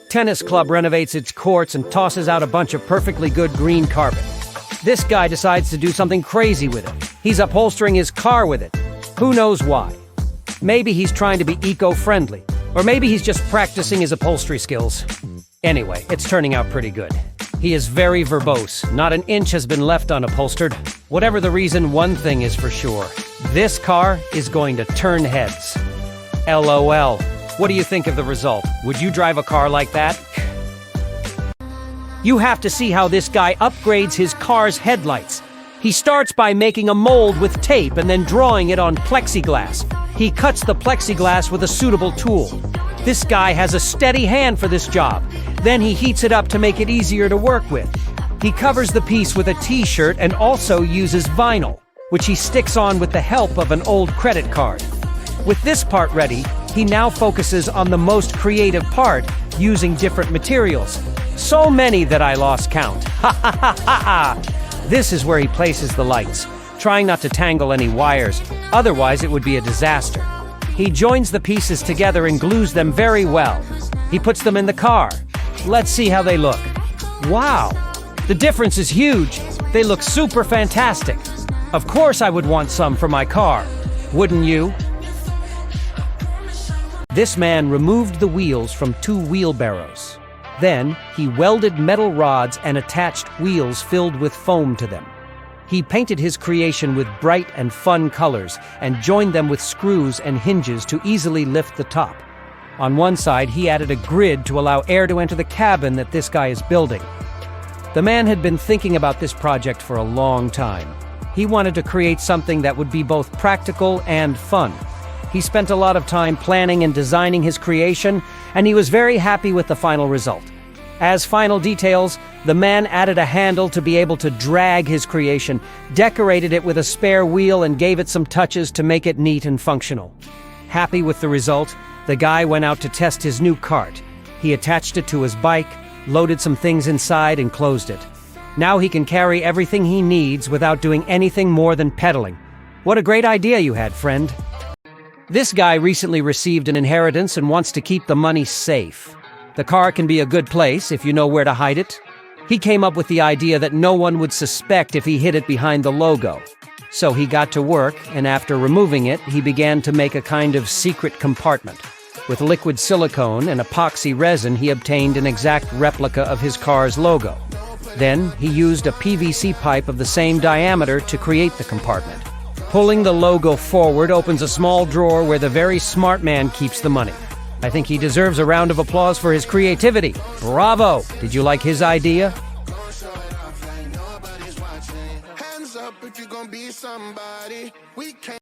Tennis club renovates its courts and tosses out a bunch of perfectly good green carpet. This guy decides to do something crazy with it. He's upholstering his car with it. Who knows why? Maybe he's trying to be eco-friendly, or maybe he's just practicing his upholstery skills. Anyway, it's turning out pretty good. He is very verbose. Not an inch has been left unupholstered. Whatever the reason, one thing is for sure. This car is going to turn heads. LOL. What do you think of the result? Would you drive a car like that? You have to see how this guy upgrades his car's headlights. He starts by making a mold with tape and then drawing it on plexiglass. He cuts the plexiglass with a suitable tool. This guy has a steady hand for this job. Then he heats it up to make it easier to work with. He covers the piece with a t-shirt and also uses vinyl, which he sticks on with the help of an old credit card. With this part ready, he now focuses on the most creative part, using different materials. So many that I lost count. Ha ha ha ha ha! This is where he places the lights, trying not to tangle any wires, otherwise it would be a disaster. He joins the pieces together and glues them very well. He puts them in the car. Let's see how they look. Wow! The difference is huge. They look super fantastic. Of course I would want some for my car. Wouldn't you? This man removed the wheels from 2 wheelbarrows. Then, he welded metal rods and attached wheels filled with foam to them. He painted his creation with bright and fun colors and joined them with screws and hinges to easily lift the top. On one side, he added a grid to allow air to enter the cabin that this guy is building. The man had been thinking about this project for a long time. He wanted to create something that would be both practical and fun. He spent a lot of time planning and designing his creation, and he was very happy with the final result. As final details, the man added a handle to be able to drag his creation, decorated it with a spare wheel, and gave it some touches to make it neat and functional. Happy with the result, the guy went out to test his new cart. He attached it to his bike, loaded some things inside, and closed it. Now he can carry everything he needs without doing anything more than pedaling. What a great idea you had, friend. This guy recently received an inheritance and wants to keep the money safe. The car can be a good place if you know where to hide it. He came up with the idea that no one would suspect if he hid it behind the logo. So he got to work, and after removing it, he began to make a kind of secret compartment. With liquid silicone and epoxy resin, he obtained an exact replica of his car's logo. Then, he used a PVC pipe of the same diameter to create the compartment. Pulling the logo forward opens a small drawer where the very smart man keeps the money. I think he deserves a round of applause for his creativity. Bravo! Did you like his idea?